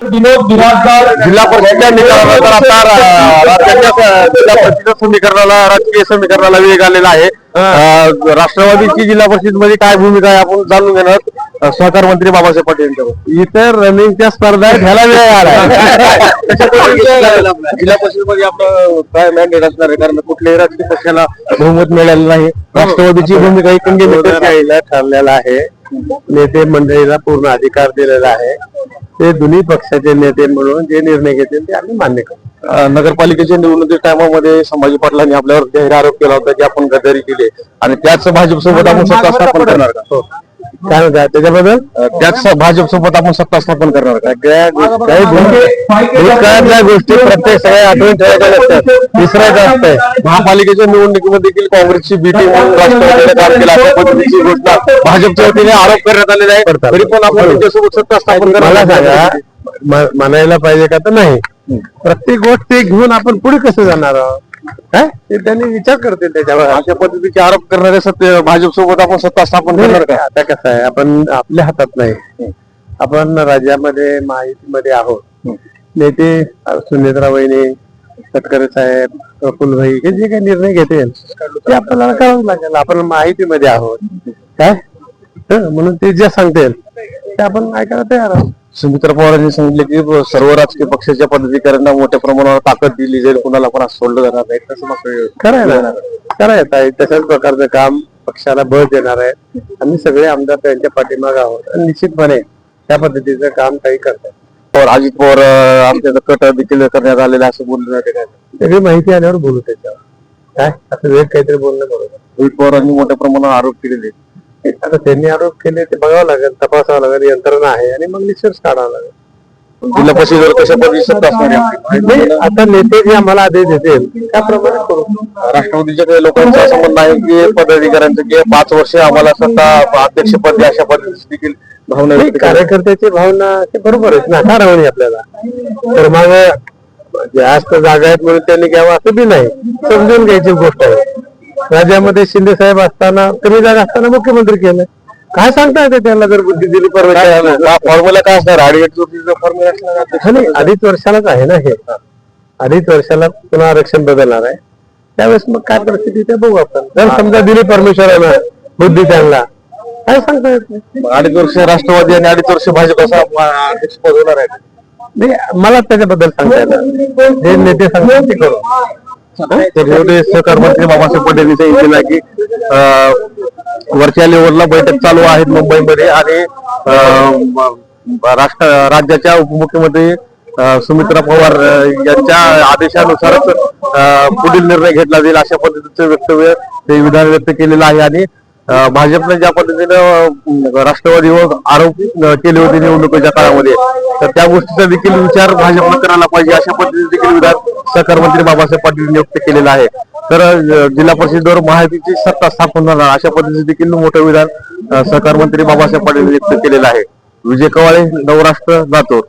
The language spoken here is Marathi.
विनोद बिराजदार जिल्हा परिषदेच्या निकालानंतर आता राज्याच्या जिल्हा परिषद समीकरणाला राजकीय समीकरणाला वेग आलेला आहे. राष्ट्रवादीची जिल्हा परिषद मध्ये काय भूमिका आहे आपण जाणून घेणार सहकार मंत्री बाबासाहेब पाटील यांच्यावर. इतर रनिंगच्या स्पर्धा घ्यायला वेळ आला. जिल्हा परिषद मध्ये आपलं काय मॅन्डेट असणार आहे, कारण कुठल्याही राजकीय पक्षाला बहुमत मिळालेलं नाही. राष्ट्रवादीची भूमिका एकंदरीत ठरलेला आहे. नेते मंडळीला पूर्ण अधिकार दिलेला आहे. ते दोन्ही पक्षाचे नेते म्हणून जे निर्णय घेतील ते आम्ही मान्य करू. नगरपालिकेच्या निवडणुकीच्या टायमामध्ये संभाजी पाटलांनी आपल्यावर जाहीर आरोप केला होता की आपण गद्दारी केली आणि त्याच भाजप सोबत आपण सत्ता स्थापन करणार का? काय म्हणतात त्याच्याबद्दल? त्याच भाजप सोबत आपण सत्ता स्थापन करणार का? काही गोष्टी प्रत्येक सगळ्या आठवण ठेवायच्या असतात, विसरायचं असतंय. महापालिकेच्या निवडणुकीमध्ये देखील काँग्रेसची बीटी म्हणून राष्ट्रवादीने काम केलं अशा पद्धतीची घोषणा भाजपच्या वतीने आरोप करण्यात आलेला आहे. तरी पण आपण त्यांच्यासोबत सत्ता स्थापन मला सांगा, म्हणायला पाहिजे का तर नाही? प्रत्येक गोष्ट ते घेऊन आपण पुढे कसं जाणार आहोत? काय ते त्यांनी विचार करतील त्याच्यावर. अशा पद्धतीचे आरोप करणारे सत्य भाजप सोबत आपण सत्ता स्थापन करणार का? आता कसं आहे, आपण आपल्या हातात नाही. आपण राज्यामध्ये माहितीमध्ये आहोत. नेते सुनेत्रा वहिनी, तटकरे साहेब, प्रफुल्ल भाई हे जे काही निर्णय घेतील ते आपल्याला करावं लागेल. आपण माहितीमध्ये आहोत काय, म्हणून ते जे सांगतील ते आपण ऐकायला तयार आहोत. सुमित्रा पवारांनी सांगितले की सर्व राजकीय पक्षाच्या पदाधिकाऱ्यांना मोठ्या प्रमाणावर ताकद दिली जाईल, कुणाला पण सोडलं जाणार नाही. तसं मग करायचं आहे. तशाच प्रकारचं काम पक्षाला बळ देणार आहे. आम्ही सगळे आमदार त्यांच्या पाठीमागे आहोत आणि निश्चितपणे त्या पद्धतीचं काम काही करतात. अजित पवार आमच्या कट देखील करण्यात आलेला असं बोललं जाते. काय सगळी माहिती आल्यावर बोलू त्याच्यावर. काय असं वेळ काहीतरी बोलणं बरोबर. अजित पवारांनी मोठ्या प्रमाणावर आरोप केलेले. आता त्यांनी आरोप केले ते बघावं लागेल, तपासावं लागेल, यंत्रणा आहे आणि मग निष्कर्ष काढावा लागेल. जिल्हा परिषदेवर कशा पद्धतीची सत्ता असणार आहे? आता नेते जे आम्हाला आदेश देतील त्याप्रमाणे करू. राष्ट्रवादीच्या काही लोकांचं असं म्हणणं आहे की पदाधिकाऱ्यांचं की 5 वर्ष आम्हाला सत्ता अध्यक्षपद अशा पद्धतीची देखील भावना. कार्यकर्त्याची भावना ते बरोबर आहे, नाकार हवी आपल्याला. तर मग जास्त जागा आहेत म्हणून त्यांनी घ्यावं असं बी नाही, समजून घ्यायची गोष्ट आहे. राज्यामध्ये शिंदे साहेब असताना कमी जागा असताना मुख्यमंत्री केलं. काय सांगता येते त्यांना जर बुद्धी दिली फॉर्म्युला काय असणार? फॉर्म्युला असणार. 2.5 वर्षालाच आहे ना हे. 2.5 वर्षाला पुन्हा आरक्षण बदलणार आहे. त्यावेळेस मग काय परिस्थिती ते बघू आपण. जर समजा दिली परमेश्वरानं बुद्धी त्यांना, काय सांगता येत नाही. 2.5 वर्ष राष्ट्रवादी आणि 2.5 वर्ष भाजप असा अध्यक्षपद होणार आहे. नाही, मला त्याच्याबद्दल सांगता येणार. जे नेते सांगतात ते करू. सहकार मंत्री बाबासाहेब पाटील यांनी सांगितलं की वरच्या लेवलला बैठक चालू आहेत मुंबईमध्ये आणि राज्याच्या उपमुख्यमंत्री सुमित्रा पवार यांच्या आदेशानुसारच पुढील निर्णय घेतला जाईल अशा पद्धतीचं वक्तव्य ते विधान व्यक्त केलेलं आहे. आणि भाजपने ज्या पद्धतीनं राष्ट्रवादीवर आरोप केले होते निवडणुकीच्या काळामध्ये, तर त्या गोष्टीचा देखील विचार भाजपने करायला पाहिजे अशा पद्धतीने देखील विधान सहकार मंत्री बाबासाहेब पाटील यांनी व्यक्त केलेलं आहे. तर जिल्हा परिषदेवर महायुतीची सत्ता स्थापन होणार अशा पद्धतीने देखील मोठं विधान सहकार मंत्री बाबासाहेब पाटील यांनी व्यक्त केलेलं आहे. विजय कवाळे, नवराष्ट्र, लातूर.